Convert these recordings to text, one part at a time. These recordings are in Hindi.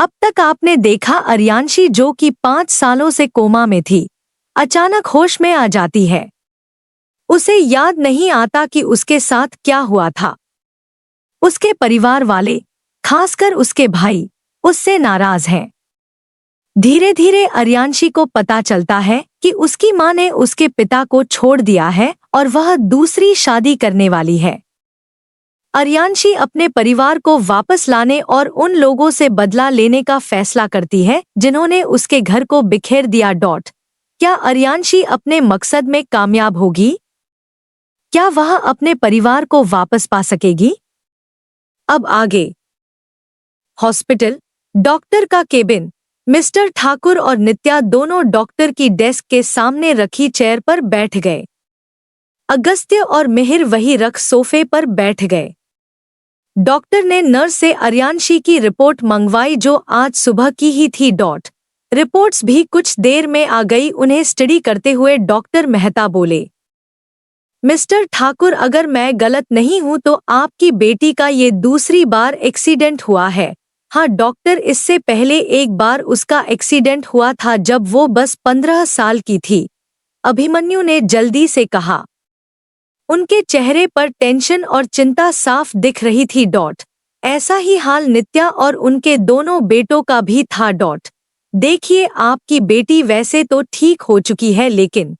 अब तक आपने देखा अर्यांशी जो कि 5 सालों से कोमा में थी, अचानक होश में आ जाती है। उसे याद नहीं आता कि उसके साथ क्या हुआ था। उसके परिवार वाले, खासकर उसके भाई, उससे नाराज हैं। धीरे धीरे अर्यांशी को पता चलता है कि उसकी मां ने उसके पिता को छोड़ दिया है और वह दूसरी शादी करने वाली है। अर्यांशी अपने परिवार को वापस लाने और उन लोगों से बदला लेने का फैसला करती है जिन्होंने उसके घर को बिखेर दिया। क्या अर्यांशी अपने मकसद में कामयाब होगी? क्या वह अपने परिवार को वापस पा सकेगी? अब आगे। हॉस्पिटल, डॉक्टर का केबिन। मिस्टर ठाकुर और नित्या दोनों डॉक्टर की डेस्क के सामने रखी चेयर पर बैठ गए। अगस्त्य और मिहिर वही रख सोफे पर बैठ गए। डॉक्टर ने नर्स से अर्यांशी की रिपोर्ट मंगवाई जो आज सुबह की ही थी। रिपोर्ट्स भी कुछ देर में आ गई। उन्हें स्टडी करते हुए डॉक्टर मेहता बोले, मिस्टर ठाकुर, अगर मैं गलत नहीं हूं तो आपकी बेटी का ये दूसरी बार एक्सीडेंट हुआ है। हाँ डॉक्टर, इससे पहले एक बार उसका एक्सीडेंट हुआ था जब वो बस 15 साल की थी, अभिमन्यु ने जल्दी से कहा। उनके चेहरे पर टेंशन और चिंता साफ दिख रही थी। ऐसा ही हाल नित्या और उनके दोनों बेटों का भी था। देखिए, आपकी बेटी वैसे तो ठीक हो चुकी है, लेकिन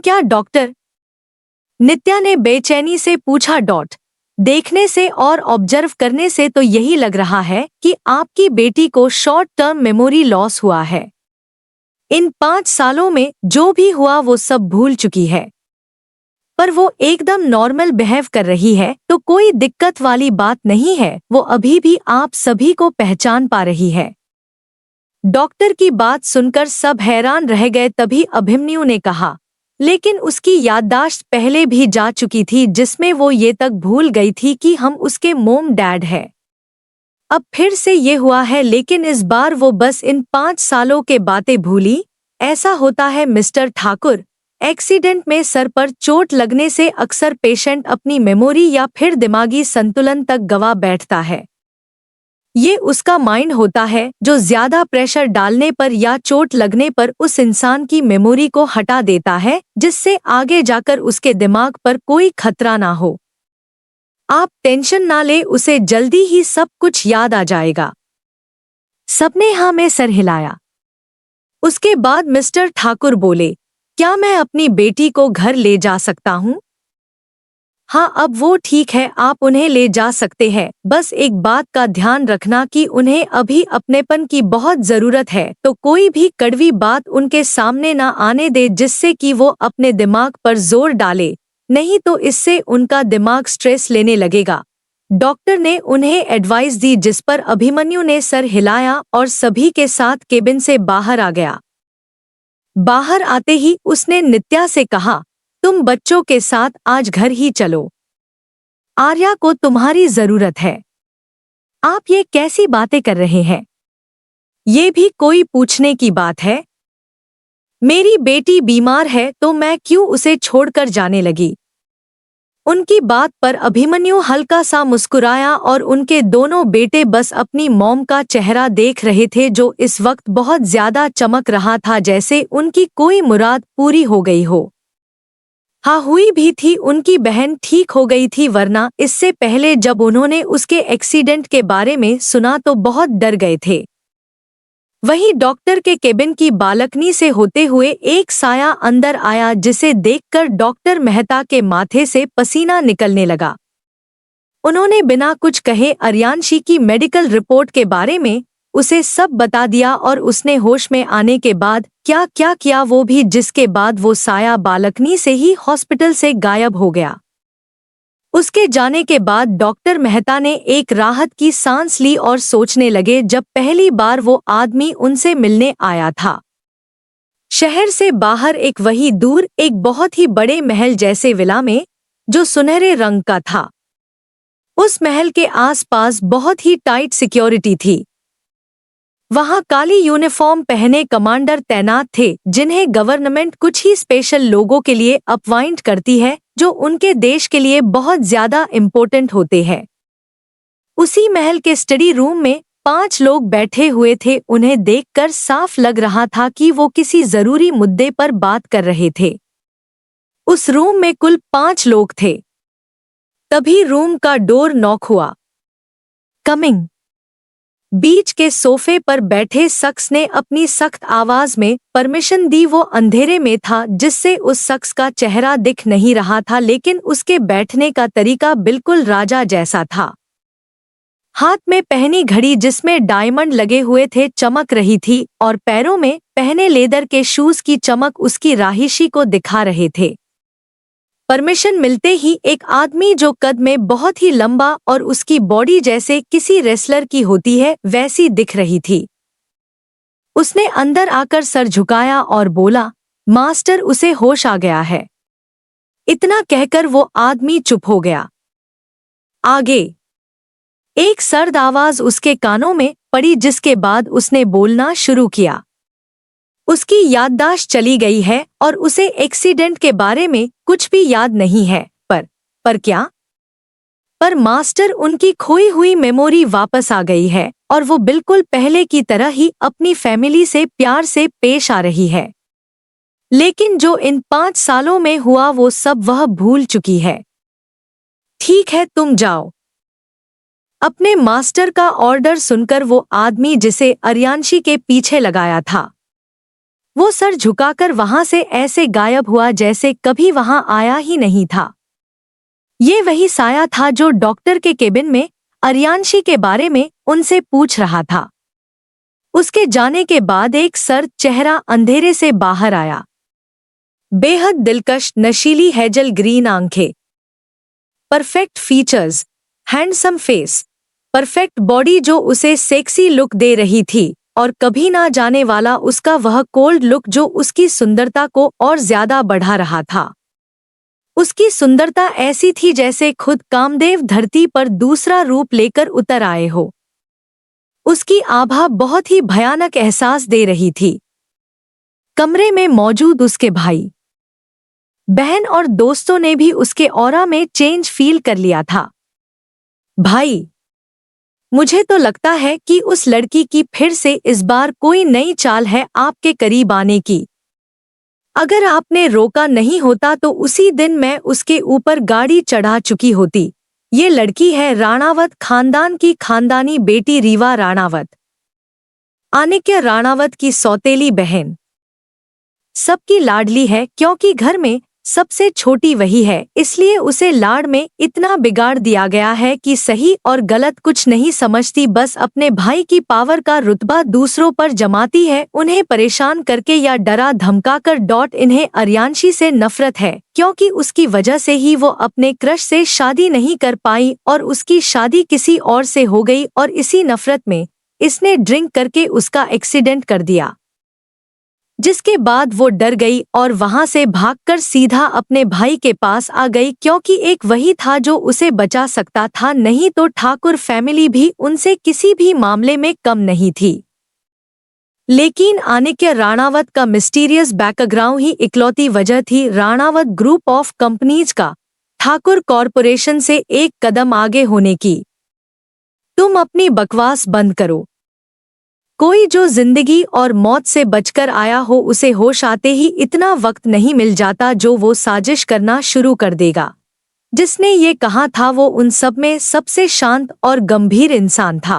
क्या डॉक्टर? नित्या ने बेचैनी से पूछा। देखने से और ऑब्जर्व करने से तो यही लग रहा है कि आपकी बेटी को शॉर्ट टर्म मेमोरी लॉस हुआ है। इन 5 सालों में जो भी हुआ वो सब भूल चुकी है, पर वो एकदम नॉर्मल बिहेव कर रही है, तो कोई दिक्कत वाली बात नहीं है। वो अभी भी आप सभी को पहचान पा रही है। डॉक्टर की बात सुनकर सब हैरान रह गए। तभी अभिमन्यु ने कहा, लेकिन उसकी याददाश्त पहले भी जा चुकी थी, जिसमें वो ये तक भूल गई थी कि हम उसके मोम डैड हैं। अब फिर से ये हुआ है, लेकिन इस बार वो बस इन 5 सालों के बातें भूली। ऐसा होता है मिस्टर ठाकुर, एक्सीडेंट में सर पर चोट लगने से अक्सर पेशेंट अपनी मेमोरी या फिर दिमागी संतुलन तक गवा बैठता है। ये उसका माइंड होता है जो ज्यादा प्रेशर डालने पर या चोट लगने पर उस इंसान की मेमोरी को हटा देता है, जिससे आगे जाकर उसके दिमाग पर कोई खतरा ना हो। आप टेंशन ना ले, उसे जल्दी ही सब कुछ याद आ जाएगा। सबने हाँ में सर हिलाया। उसके बाद मिस्टर ठाकुर बोले, क्या मैं अपनी बेटी को घर ले जा सकता हूँ? हाँ, अब वो ठीक है, आप उन्हें ले जा सकते हैं। बस एक बात का ध्यान रखना कि उन्हें अभी अपनेपन की बहुत जरूरत है, तो कोई भी कड़वी बात उनके सामने ना आने दे जिससे कि वो अपने दिमाग पर जोर डाले, नहीं तो इससे उनका दिमाग स्ट्रेस लेने लगेगा। डॉक्टर ने उन्हें एडवाइस दी, जिस पर अभिमन्यु ने सर हिलाया और सभी के साथ केबिन से बाहर आ गया। बाहर आते ही उसने नित्या से कहा, तुम बच्चों के साथ आज घर ही चलो, आर्या को तुम्हारी जरूरत है। आप ये कैसी बातें कर रहे हैं? ये भी कोई पूछने की बात है? मेरी बेटी बीमार है तो मैं क्यों उसे छोड़कर जाने लगी? उनकी बात पर अभिमन्यु हल्का सा मुस्कुराया और उनके दोनों बेटे बस अपनी मॉम का चेहरा देख रहे थे, जो इस वक्त बहुत ज्यादा चमक रहा था, जैसे उनकी कोई मुराद पूरी हो गई हो। हाँ, हुई भी थी, उनकी बहन ठीक हो गई थी, वरना इससे पहले जब उन्होंने उसके एक्सीडेंट के बारे में सुना तो बहुत डर गए थे। वहीं डॉक्टर के केबिन की बालकनी से होते हुए एक साया अंदर आया, जिसे देखकर डॉक्टर मेहता के माथे से पसीना निकलने लगा। उन्होंने बिना कुछ कहे अर्यांशी की मेडिकल रिपोर्ट के बारे में उसे सब बता दिया और उसने होश में आने के बाद क्या क्या किया वो भी, जिसके बाद वो साया बालकनी से ही हॉस्पिटल से गायब हो गया। उसके जाने के बाद डॉक्टर मेहता ने एक राहत की सांस ली और सोचने लगे, जब पहली बार वो आदमी उनसे मिलने आया था। शहर से बाहर एक वही दूर एक बहुत ही बड़े महल जैसे विला में, जो सुनहरे रंग का था। उस महल के आसपास बहुत ही टाइट सिक्योरिटी थी। वहां काली यूनिफॉर्म पहने कमांडर तैनात थे, जिन्हें गवर्नमेंट कुछ ही स्पेशल लोगों के लिए अपॉइंट करती है, जो उनके देश के लिए बहुत ज्यादा इम्पोर्टेंट होते हैं। उसी महल के स्टडी रूम में 5 लोग बैठे हुए थे। उन्हें देखकर साफ लग रहा था कि वो किसी जरूरी मुद्दे पर बात कर रहे थे। उस रूम में कुल 5 लोग थे। तभी रूम का डोर नॉक हुआ। कमिंग। बीच के सोफे पर बैठे शख्स ने अपनी सख्त आवाज में परमिशन दी। वो अंधेरे में था, जिससे उस शख्स का चेहरा दिख नहीं रहा था, लेकिन उसके बैठने का तरीका बिल्कुल राजा जैसा था। हाथ में पहनी घड़ी जिसमें डायमंड लगे हुए थे चमक रही थी, और पैरों में पहने लेदर के शूज की चमक उसकी राहिशी को दिखा रहे थे। परमिशन मिलते ही एक आदमी जो कद में बहुत ही लंबा और उसकी बॉडी जैसे किसी रेसलर की होती है वैसी दिख रही थी। उसने अंदर आकर सर झुकाया और बोला, मास्टर, उसे होश आ गया है। इतना कहकर वो आदमी चुप हो गया। आगे एक सर्द आवाज उसके कानों में पड़ी, जिसके बाद उसने बोलना शुरू किया। उसकी याददाश्त चली गई है और उसे एक्सीडेंट के बारे में कुछ भी याद नहीं है। पर क्या? पर मास्टर, उनकी खोई हुई मेमोरी वापस आ गई है और वो बिल्कुल पहले की तरह ही अपनी फैमिली से प्यार से पेश आ रही है। लेकिन जो इन 5 सालों में हुआ वो सब वह भूल चुकी है। ठीक है, तुम जाओ। अपने मास्टर का ऑर्डर सुनकर वो आदमी जिसे अर्यांशी के पीछे लगाया था, वो सर झुकाकर वहां से ऐसे गायब हुआ जैसे कभी वहां आया ही नहीं था। ये वही साया था जो डॉक्टर के केबिन में अर्यांशी के बारे में उनसे पूछ रहा था। उसके जाने के बाद एक सर्द चेहरा अंधेरे से बाहर आया। बेहद दिलकश नशीली हेजल ग्रीन आंखें, perfect features, handsome face, perfect body जो उसे सेक्सी लुक दे रही थी, और कभी ना जाने वाला उसका वह कोल्ड लुक जो उसकी सुंदरता को और ज्यादा बढ़ा रहा था। उसकी सुंदरता ऐसी थी जैसे खुद कामदेव धरती पर दूसरा रूप लेकर उतर आए हो। उसकी आभा बहुत ही भयानक एहसास दे रही थी। कमरे में मौजूद उसके भाई बहन और दोस्तों ने भी उसके ऑरा में चेंज फील कर लिया था। भाई, मुझे तो लगता है कि उस लड़की की फिर से इस बार कोई नई चाल है आपके करीब आने की। अगर आपने रोका नहीं होता तो उसी दिन मैं उसके ऊपर गाड़ी चढ़ा चुकी होती। ये लड़की है राणावत खानदान की खानदानी बेटी रीवा राणावत, आनिक्य राणावत की सौतेली बहन। सबकी लाडली है क्योंकि घर में सबसे छोटी वही है, इसलिए उसे लाड़ में इतना बिगाड़ दिया गया है कि सही और गलत कुछ नहीं समझती, बस अपने भाई की पावर का रुतबा दूसरों पर जमाती है, उन्हें परेशान करके या डरा धमकाकर। इन्हें अर्यांशी से नफरत है क्योंकि उसकी वजह से ही वो अपने क्रश से शादी नहीं कर पाई और उसकी शादी किसी और से हो गई, और इसी नफरत में इसने ड्रिंक करके उसका एक्सीडेंट कर दिया, जिसके बाद वो डर गई और वहां से भागकर सीधा अपने भाई के पास आ गई, क्योंकि एक वही था जो उसे बचा सकता था, नहीं तो ठाकुर फैमिली भी उनसे किसी भी मामले में कम नहीं थी। लेकिन आनिक्य राणावत का मिस्टीरियस बैकग्राउंड ही इकलौती वजह थी राणावत ग्रुप ऑफ कंपनीज का ठाकुर कॉरपोरेशन से एक कदम आगे होने की। तुम अपनी बकवास बंद करो। कोई जो जिंदगी और मौत से बचकर आया हो उसे होश आते ही इतना वक्त नहीं मिल जाता जो वो साजिश करना शुरू कर देगा। जिसने ये कहा था वो उन सब में सबसे शांत और गंभीर इंसान था।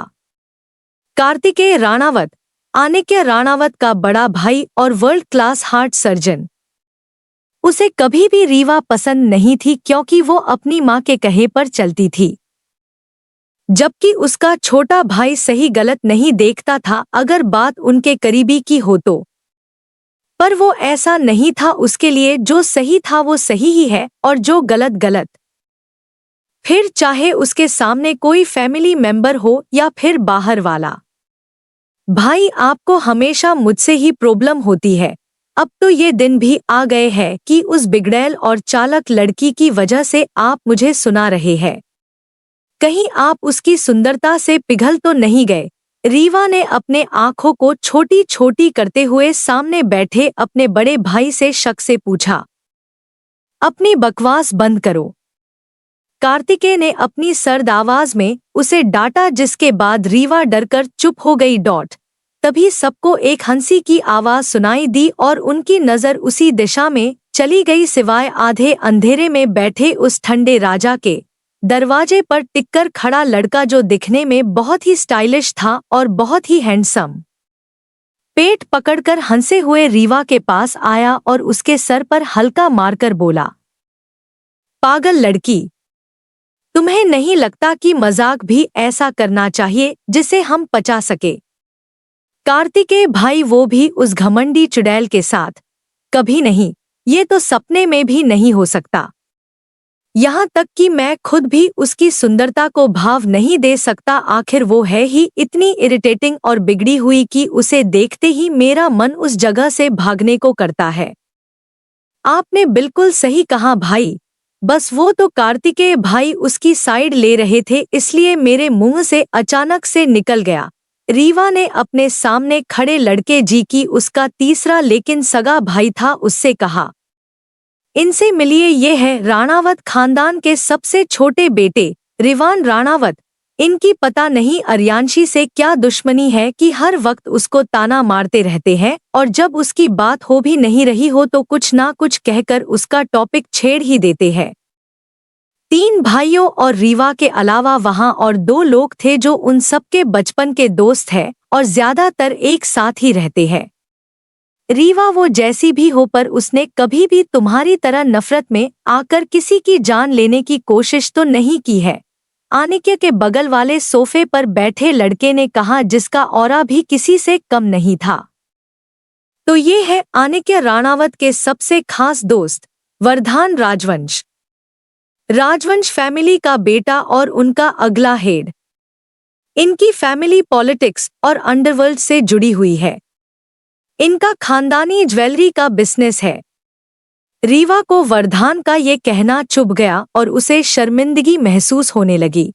कार्तिकेय राणावत, आनिक्य राणावत का बड़ा भाई और वर्ल्ड क्लास हार्ट सर्जन। उसे कभी भी रीवा पसंद नहीं थी क्योंकि वो अपनी माँ के कहे पर चलती थी, जबकि उसका छोटा भाई सही गलत नहीं देखता था अगर बात उनके करीबी की हो तो। पर वो ऐसा नहीं था, उसके लिए जो सही था वो सही ही है और जो गलत गलत। फिर चाहे उसके सामने कोई फैमिली मेंबर हो या फिर बाहर वाला। भाई, आपको हमेशा मुझसे ही प्रॉब्लम होती है। अब तो ये दिन भी आ गए हैं कि उस बिगड़ैल और चालक लड़की की वजह से आप मुझे सुना रहे हैं। कहीं आप उसकी सुंदरता से पिघल तो नहीं गए? रीवा ने अपने आंखों को छोटी छोटी करते हुए सामने बैठे अपने बड़े भाई से शक से पूछा। अपनी बकवास बंद करो। कार्तिकेय ने अपनी सर्द आवाज में उसे डांटा, जिसके बाद रीवा डरकर चुप हो गई। तभी सबको एक हंसी की आवाज सुनाई दी और उनकी नजर उसी दिशा में चली गई, सिवाय आधे अंधेरे में बैठे उस ठंडे राजा के। दरवाजे पर टिककर खड़ा लड़का, जो दिखने में बहुत ही स्टाइलिश था और बहुत ही हैंडसम, पेट पकड़कर हंसे हुए रीवा के पास आया और उसके सर पर हल्का मारकर बोला, पागल लड़की, तुम्हें नहीं लगता कि मजाक भी ऐसा करना चाहिए जिसे हम पचा सके? कार्तिकेय भाई, वो भी उस घमंडी चुड़ैल के साथ? कभी नहीं, ये तो सपने में भी नहीं हो सकता। यहाँ तक कि मैं खुद भी उसकी सुंदरता को भाव नहीं दे सकता। आखिर वो है ही इतनी इरिटेटिंग और बिगड़ी हुई कि उसे देखते ही मेरा मन उस जगह से भागने को करता है। आपने बिल्कुल सही कहा भाई, बस वो तो कार्तिकेय भाई उसकी साइड ले रहे थे, इसलिए मेरे मुंह से अचानक से निकल गया। रीवा ने अपने सामने खड़े लड़के जी की, उसका तीसरा लेकिन सगा भाई था, उससे कहा, इनसे मिलिए, ये है राणावत खानदान के सबसे छोटे बेटे रिवान राणावत। इनकी पता नहीं अर्यांशी से क्या दुश्मनी है कि हर वक्त उसको ताना मारते रहते हैं, और जब उसकी बात हो भी नहीं रही हो तो कुछ ना कुछ कहकर उसका टॉपिक छेड़ ही देते हैं। 3 भाइयों और रीवा के अलावा वहां और 2 लोग थे जो उन सबके बचपन के दोस्त हैं और ज्यादातर एक साथ ही रहते हैं। रीवा वो जैसी भी हो, पर उसने कभी भी तुम्हारी तरह नफरत में आकर किसी की जान लेने की कोशिश तो नहीं की है। आनिक्य के बगल वाले सोफे पर बैठे लड़के ने कहा, जिसका ऑरा भी किसी से कम नहीं था। तो ये है आनिक्य राणावत के सबसे खास दोस्त वर्धान राजवंश। राजवंश फैमिली का बेटा और उनका अगला हेड। इनकी फैमिली पॉलिटिक्स और अंडरवर्ल्ड से जुड़ी हुई है। इनका खानदानी ज्वेलरी का बिजनेस है। रीवा को वर्धान का ये कहना चुभ गया और उसे शर्मिंदगी महसूस होने लगी,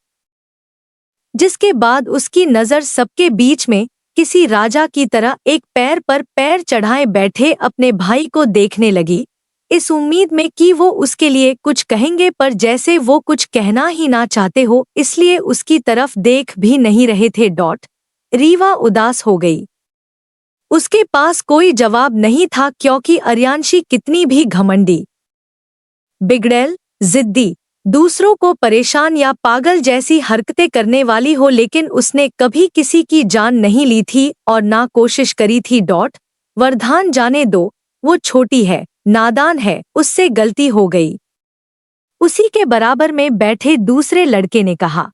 जिसके बाद उसकी नज़र सबके बीच में किसी राजा की तरह एक पैर पर पैर चढ़ाए बैठे अपने भाई को देखने लगी, इस उम्मीद में कि वो उसके लिए कुछ कहेंगे, पर जैसे वो कुछ कहना ही ना चाहते हो, इसलिए उसकी तरफ देख भी नहीं रहे थे। रीवा उदास हो गई। उसके पास कोई जवाब नहीं था, क्योंकि अर्यांशी कितनी भी घमंडी, बिगड़ैल, जिद्दी, दूसरों को परेशान या पागल जैसी हरकतें करने वाली हो, लेकिन उसने कभी किसी की जान नहीं ली थी और ना कोशिश करी थी। वर्धान जाने दो, वो छोटी है, नादान है, उससे गलती हो गई। उसी के बराबर में बैठे दूसरे लड़के ने कहा,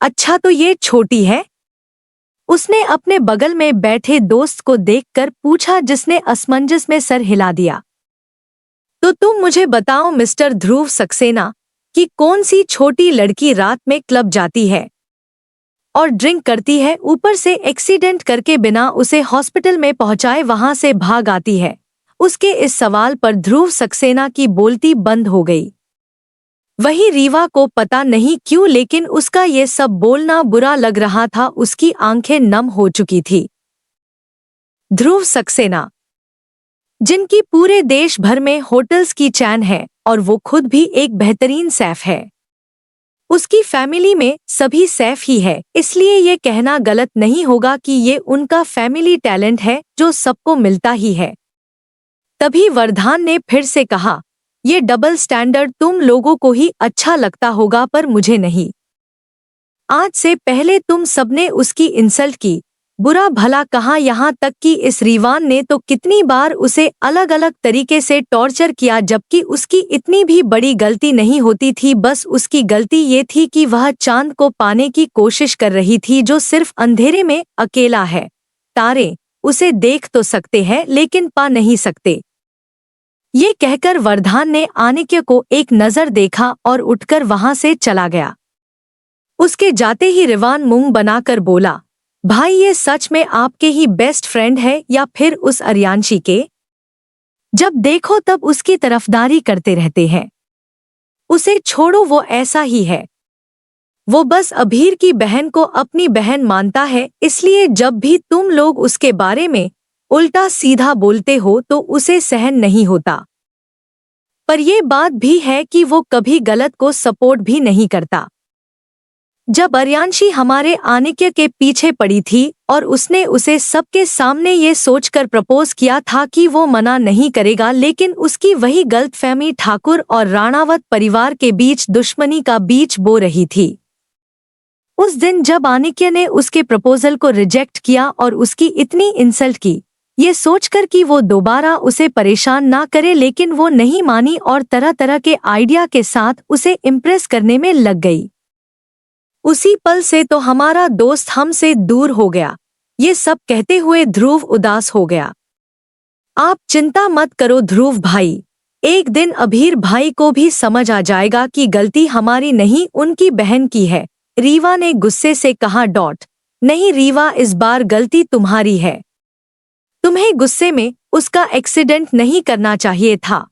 अच्छा तो ये छोटी है? उसने अपने बगल में बैठे दोस्त को देखकर पूछा, जिसने असमंजस में सर हिला दिया। तो तुम मुझे बताओ मिस्टर ध्रुव सक्सेना, कि कौन सी छोटी लड़की रात में क्लब जाती है और ड्रिंक करती है, ऊपर से एक्सीडेंट करके बिना उसे हॉस्पिटल में पहुंचाए वहां से भाग आती है? उसके इस सवाल पर ध्रुव सक्सेना की बोलती बंद हो गई। वही रीवा को पता नहीं क्यों, लेकिन उसका ये सब बोलना बुरा लग रहा था, उसकी आंखें नम हो चुकी थी। ध्रुव सक्सेना, जिनकी पूरे देश भर में होटल्स की चैन है और वो खुद भी एक बेहतरीन शेफ है। उसकी फैमिली में सभी शेफ ही है, इसलिए ये कहना गलत नहीं होगा कि ये उनका फैमिली टैलेंट है जो सबको मिलता ही है। तभी वर्धान ने फिर से कहा, ये डबल स्टैंडर्ड तुम लोगों को ही अच्छा लगता होगा, पर मुझे नहीं। आज से पहले तुम सबने उसकी इंसल्ट की, बुरा भला कहा, यहाँ तक कि इस रीवान ने तो कितनी बार उसे अलग अलग तरीके से टॉर्चर किया, जबकि उसकी इतनी भी बड़ी गलती नहीं होती थी। बस उसकी गलती ये थी कि वह चांद को पाने की कोशिश कर रही थी, जो सिर्फ अंधेरे में अकेला है। तारे उसे देख तो सकते हैं लेकिन पा नहीं सकते। ये कहकर वर्धान ने आनिक्य को एक नजर देखा और उठकर वहां से चला गया। उसके जाते ही रिवान मुंह बनाकर बोला, भाई ये सच में आपके ही बेस्ट फ्रेंड है या फिर उस अर्यांशी के? जब देखो तब उसकी तरफदारी करते रहते हैं। उसे छोड़ो, वो ऐसा ही है। वो बस अभीर की बहन को अपनी बहन मानता है, इसलिए जब भी तुम लोग उसके बारे में उल्टा सीधा बोलते हो तो उसे सहन नहीं होता। पर ये बात भी है कि वो कभी गलत को सपोर्ट भी नहीं करता। जब अर्यांशी हमारे आनिक्य के पीछे पड़ी थी और उसने उसे सबके सामने ये सोचकर प्रपोज किया था कि वो मना नहीं करेगा, लेकिन उसकी वही गलतफहमी ठाकुर और राणावत परिवार के बीच दुश्मनी का बीज बो रही थी। उस दिन जब आनिक्य ने उसके प्रपोजल को रिजेक्ट किया और उसकी इतनी इंसल्ट की, ये सोचकर कि वो दोबारा उसे परेशान ना करे, लेकिन वो नहीं मानी और तरह तरह के आइडिया के साथ उसे इम्प्रेस करने में लग गई। उसी पल से तो हमारा दोस्त हमसे दूर हो गया। ये सब कहते हुए ध्रुव उदास हो गया। आप चिंता मत करो ध्रुव भाई, एक दिन अभीर भाई को भी समझ आ जाएगा कि गलती हमारी नहीं उनकी बहन की है, रीवा ने गुस्से से कहा। नहीं रीवा, इस बार गलती तुम्हारी है। तुम्हें गुस्से में उसका एक्सीडेंट नहीं करना चाहिए था।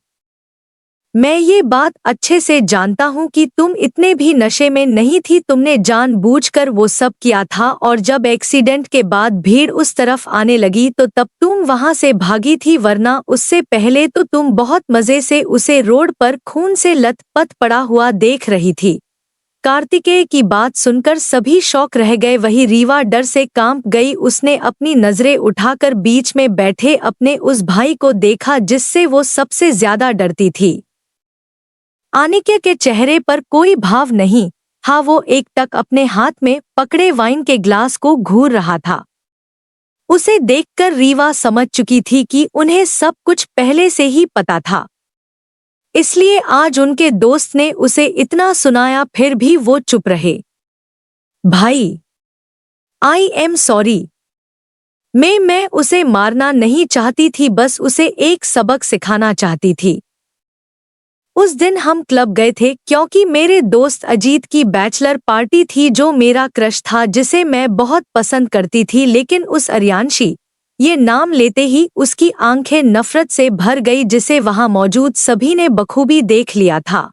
मैं ये बात अच्छे से जानता हूँ कि तुम इतने भी नशे में नहीं थी, तुमने जानबूझकर वो सब किया था और जब एक्सीडेंट के बाद भीड़ उस तरफ आने लगी तो तब तुम वहां से भागी थी, वरना उससे पहले तो तुम बहुत मजे से उसे रोड पर खून से लथपथ पड़ा हुआ देख रही थी। कार्तिकेय की बात सुनकर सभी शौक रह गए, वही रीवा डर से कांप गई। उसने अपनी नजरें उठाकर बीच में बैठे अपने उस भाई को देखा जिससे वो सबसे ज्यादा डरती थी। आनिक्य के चेहरे पर कोई भाव नहीं था, वो एकटक अपने हाथ में पकड़े वाइन के ग्लास को घूर रहा था। उसे देखकर रीवा समझ चुकी थी कि उन्हें सब कुछ पहले से ही पता था, इसलिए आज उनके दोस्त ने उसे इतना सुनाया फिर भी वो चुप रहे। भाई, आई एम सॉरी। मैं उसे मारना नहीं चाहती थी, बस उसे एक सबक सिखाना चाहती थी। उस दिन हम क्लब गए थे क्योंकि मेरे दोस्त अजीत की बैचलर पार्टी थी, जो मेरा क्रश था, जिसे मैं बहुत पसंद करती थी, लेकिन उस अर्यांशी, ये नाम लेते ही उसकी आंखें नफरत से भर गई, जिसे वहां मौजूद सभी ने बखूबी देख लिया था।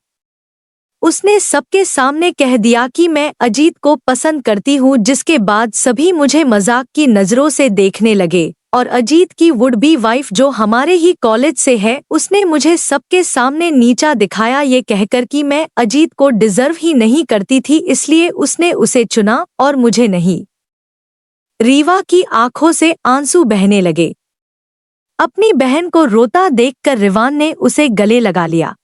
उसने सबके सामने कह दिया कि मैं अजीत को पसंद करती हूँ, जिसके बाद सभी मुझे मजाक की नजरों से देखने लगे और अजीत की वुड बी वाइफ, जो हमारे ही कॉलेज से है, उसने मुझे सबके सामने नीचा दिखाया, ये कहकर कि मैं अजीत को डिजर्व ही नहीं करती थी, इसलिए उसने उसे चुना और मुझे नहीं। रीवा की आंखों से आंसू बहने लगे। अपनी बहन को रोता देखकर रिवान ने उसे गले लगा लिया।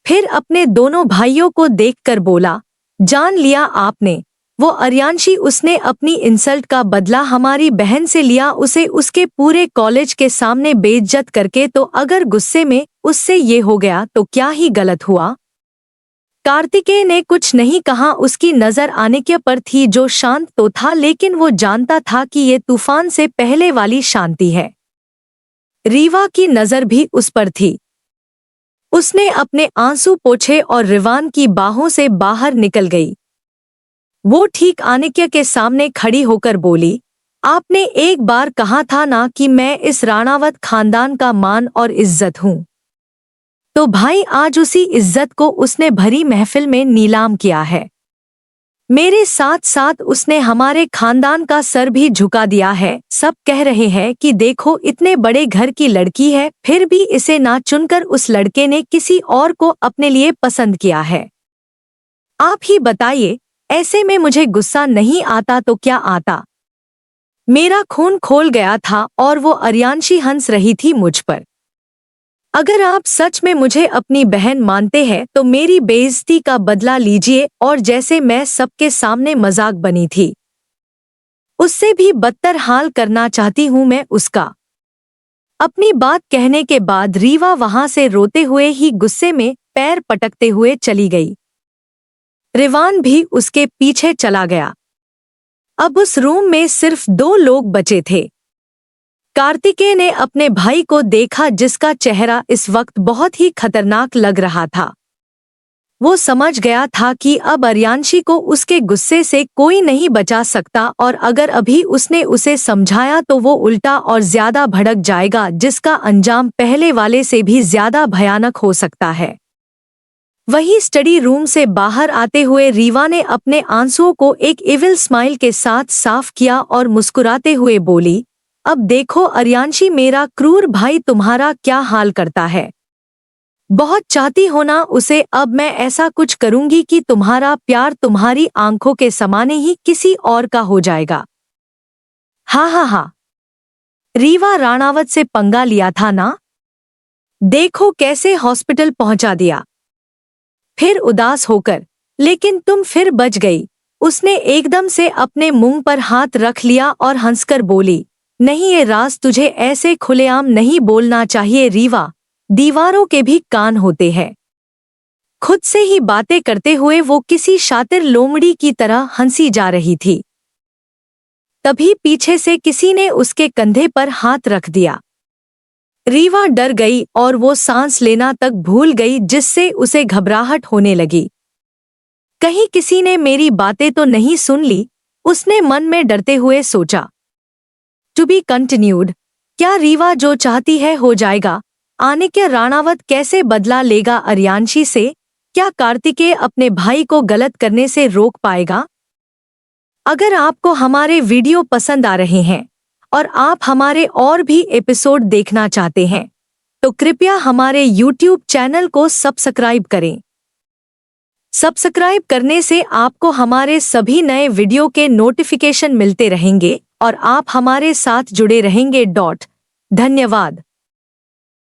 फिर अपने दोनों भाइयों को देखकर बोला, जान लिया आपने, वो अर्यांशी, उसने अपनी इंसल्ट का बदला हमारी बहन से लिया, उसे उसके पूरे कॉलेज के सामने बेइज्जत करके। तो अगर गुस्से में उससे ये हो गया तो क्या ही गलत हुआ। कार्तिकेय ने कुछ नहीं कहा, उसकी नजर आनिक्य पर थी, जो शांत तो था लेकिन वो जानता था कि ये तूफान से पहले वाली शांति है। रीवा की नजर भी उस पर थी। उसने अपने आंसू पोंछे और रिवान की बाहों से बाहर निकल गई। वो ठीक आनिक्य के सामने खड़ी होकर बोली, आपने एक बार कहा था ना कि मैं इस राणावत खानदान का मान और इज्जत हूँ, तो भाई आज उसी इज्जत को उसने भरी महफिल में नीलाम किया है। मेरे साथ साथ उसने हमारे खानदान का सर भी झुका दिया है। सब कह रहे हैं कि देखो इतने बड़े घर की लड़की है, फिर भी इसे ना चुनकर उस लड़के ने किसी और को अपने लिए पसंद किया है। आप ही बताइए, ऐसे में मुझे गुस्सा नहीं आता तो क्या आता। मेरा खून खोल गया था और वो अर्यांशी हंस रही थी मुझ पर। अगर आप सच में मुझे अपनी बहन मानते हैं तो मेरी बेइज्जती का बदला लीजिए, और जैसे मैं सबके सामने मजाक बनी थी, उससे भी बदतर हाल करना चाहती हूं मैं उसका। अपनी बात कहने के बाद रीवा वहां से रोते हुए ही गुस्से में पैर पटकते हुए चली गई। रिवान भी उसके पीछे चला गया। अब उस रूम में सिर्फ 2 लोग बचे थे। कार्तिकेय ने अपने भाई को देखा, जिसका चेहरा इस वक्त बहुत ही खतरनाक लग रहा था। वो समझ गया था कि अब अर्यांशी को उसके गुस्से से कोई नहीं बचा सकता, और अगर अभी उसने उसे समझाया तो वो उल्टा और ज्यादा भड़क जाएगा, जिसका अंजाम पहले वाले से भी ज्यादा भयानक हो सकता है। वही स्टडी रूम से बाहर आते हुए रीवा ने अपने आंसुओं को एक इविल स्माइल के साथ साफ किया और मुस्कुराते हुए बोली, अब देखो अर्यांशी, मेरा क्रूर भाई तुम्हारा क्या हाल करता है। बहुत चाहती हो ना उसे, अब मैं ऐसा कुछ करूंगी कि तुम्हारा प्यार तुम्हारी आंखों के समाने ही किसी और का हो जाएगा। हाँ हाँ हाँ, रीवा राणावत से पंगा लिया था ना, देखो कैसे हॉस्पिटल पहुंचा दिया। फिर उदास होकर, लेकिन तुम फिर बच गई। उसने एकदम से अपने मुंह पर हाथ रख लिया और हंसकर बोली, नहीं ये राज तुझे ऐसे खुलेआम नहीं बोलना चाहिए रीवा, दीवारों के भी कान होते हैं। खुद से ही बातें करते हुए वो किसी शातिर लोमड़ी की तरह हंसी जा रही थी। तभी पीछे से किसी ने उसके कंधे पर हाथ रख दिया। रीवा डर गई और वो सांस लेना तक भूल गई, जिससे उसे घबराहट होने लगी। कहीं किसी ने मेरी बातें तो नहीं सुन ली, उसने मन में डरते हुए सोचा। To be continued. क्या रीवा जो चाहती है हो जाएगा? आनिक्य राणावत कैसे बदला लेगा अर्यांशी से? क्या कार्तिकेय अपने भाई को गलत करने से रोक पाएगा? अगर आपको हमारे वीडियो पसंद आ रहे हैं और आप हमारे और भी एपिसोड देखना चाहते हैं, तो कृपया हमारे YouTube चैनल को सब्सक्राइब करें। सब्सक्राइब करने से आपको हमारे सभी नए वीडियो के नोटिफिकेशन मिलते रहेंगे और आप हमारे साथ जुड़े रहेंगे। धन्यवाद।